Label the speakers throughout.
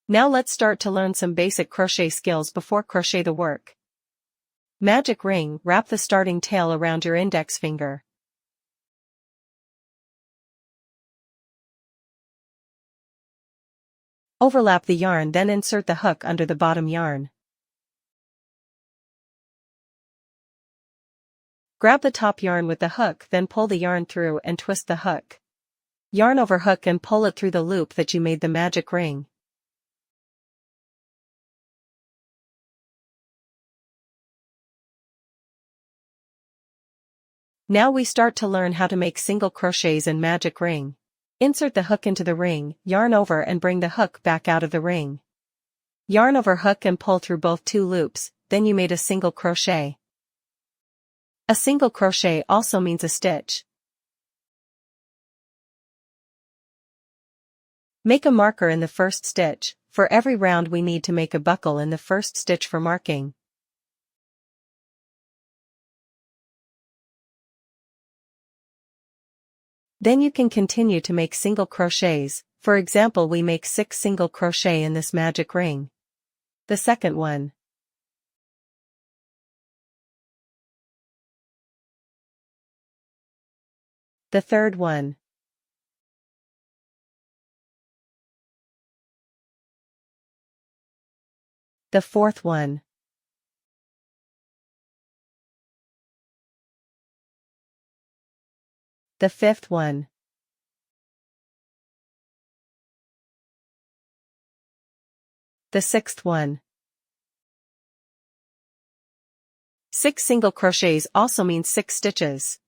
Speaker 1: Now let's start to learn some basic crochet skills before crochet the work. Magic ring, wrap the starting tail around your index finger. Overlap the yarn, then insert the hook under the bottom yarn. Grab the top yarn with the hook, then pull the yarn through and twist the hook. Yarn over hook and pull it through the loop that you made the magic ring. Now we start to learn how to make single crochets in magic ring. Insert the hook into the ring, yarn over and bring the hook back out of the ring. Yarn over hook and pull through both two loops, then you made a single crochet. A single crochet also means a stitch. Make a marker in the first stitch. For every round we need to make a buckle in the first stitch for marking. Then you can continue to make single crochets. For example, we make 6 single crochet in this magic ring. The second one. The third one. The fourth one. The fifth one. The sixth one. 6 single crochets also means 6 stitches.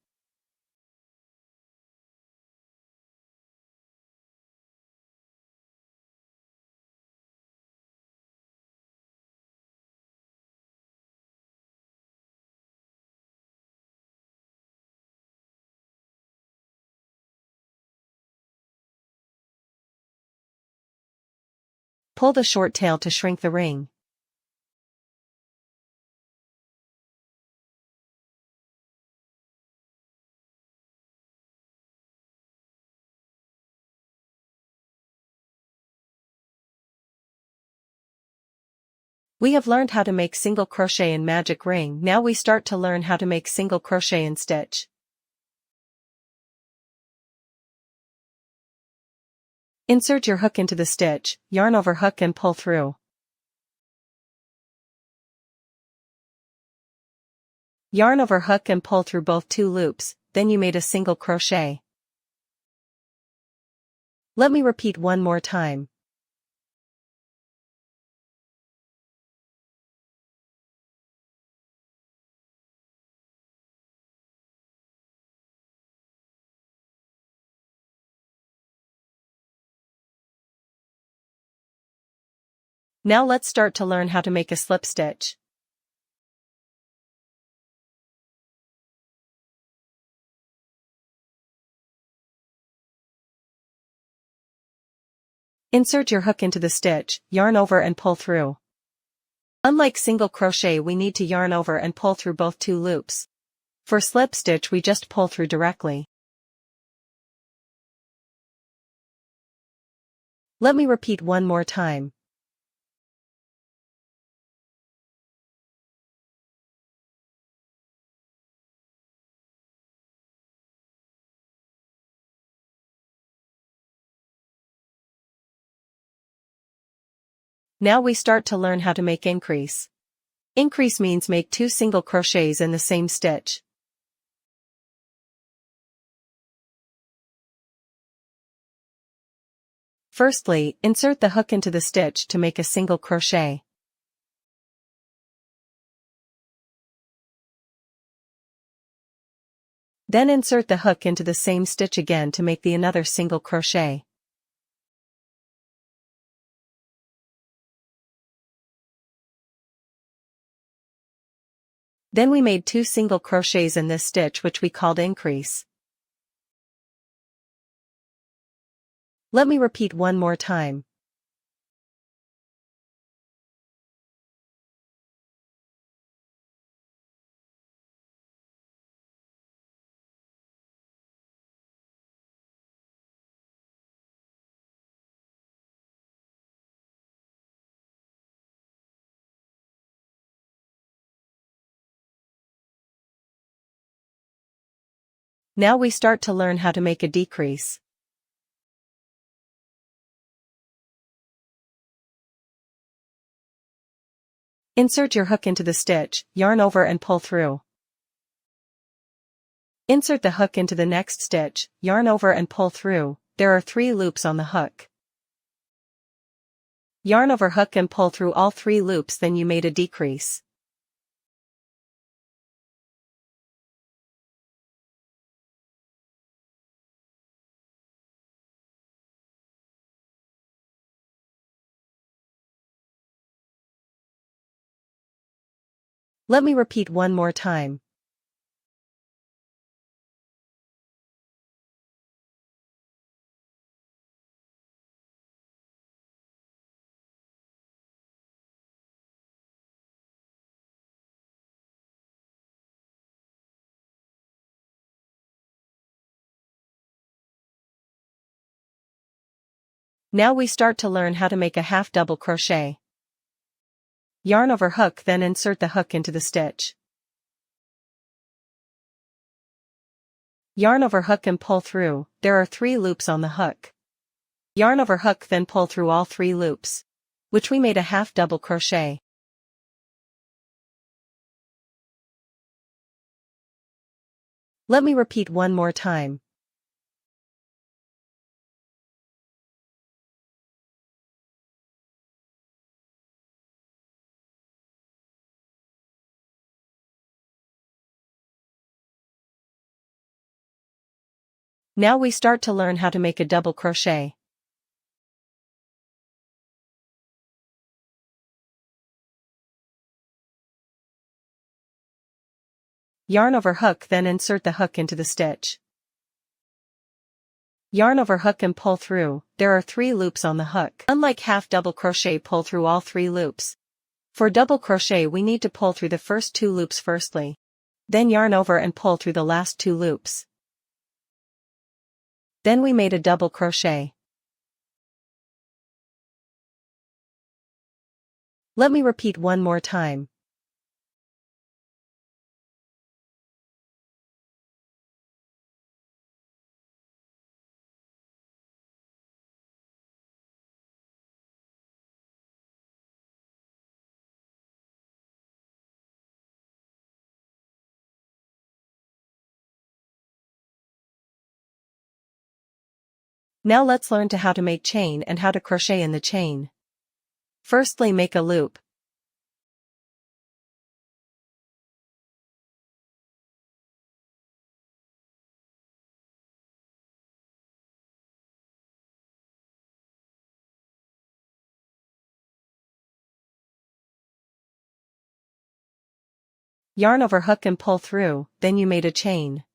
Speaker 1: Pull the short tail to shrink the ring. We have learned how to make single crochet in magic ring. Now we start to learn how to make single crochet in stitch. Insert your hook into the stitch, yarn over hook and pull through. Yarn over hook and pull through both two loops, then you made a single crochet. Let me repeat one more time. Now let's start to learn how to make a slip stitch. Insert your hook into the stitch, yarn over and pull through. Unlike single crochet, we need to yarn over and pull through both two loops. For slip stitch we just pull through directly. Let me repeat one more time. Now we start to learn how to make increase. Increase means make 2 single crochets in the same stitch. Firstly, insert the hook into the stitch to make a single crochet. Then insert the hook into the same stitch again to make another single crochet. Then we made 2 single crochets in this stitch which we called increase. Let me repeat one more time. Now we start to learn how to make a decrease. Insert your hook into the stitch, yarn over and pull through. Insert the hook into the next stitch, yarn over and pull through. There are 3 loops on the hook. Yarn over hook and pull through all 3 loops, then you made a decrease. Let me repeat one more time. Now we start to learn how to make a half double crochet. Yarn over hook, then insert the hook into the stitch. Yarn over hook and pull through. There are 3 loops on the hook. Yarn over hook, then pull through all 3 loops, which we made a half double crochet. Let me repeat one more time. Now we start to learn how to make a double crochet. Yarn over hook, then insert the hook into the stitch. Yarn over hook and pull through. There are 3 loops on the hook. Unlike half double crochet, pull through all 3 loops. For double crochet, we need to pull through the first 2 loops firstly. Then yarn over and pull through the last 2 loops. Then we made a double crochet. Let me repeat one more time. Now let's learn how to make chain and how to crochet in the chain. Firstly, make a loop. Yarn over hook and pull through, then you made a chain.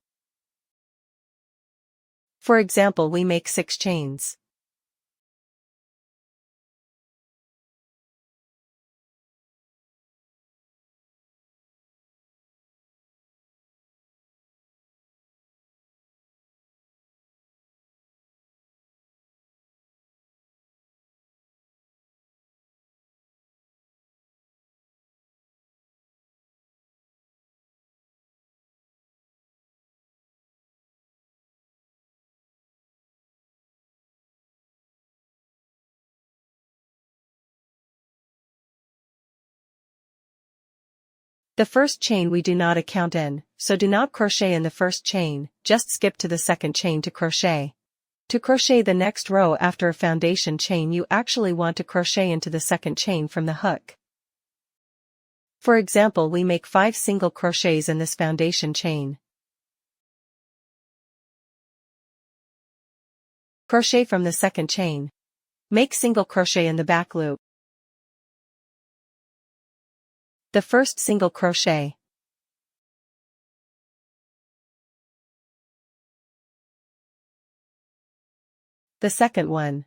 Speaker 1: For example, we make 6 chains. The first chain we do not account in, so do not crochet in the first chain, just skip to the second chain to crochet. To crochet the next row after a foundation chain, you actually want to crochet into the second chain from the hook. For example, we make 5 single crochets in this foundation chain. Crochet from the second chain. Make single crochet in the back loop. The first single crochet. The second one.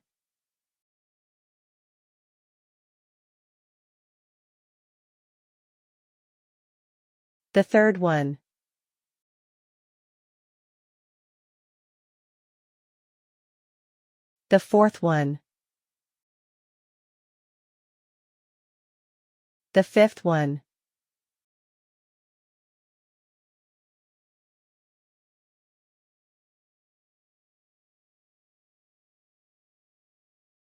Speaker 1: The third one. The fourth one. The fifth one.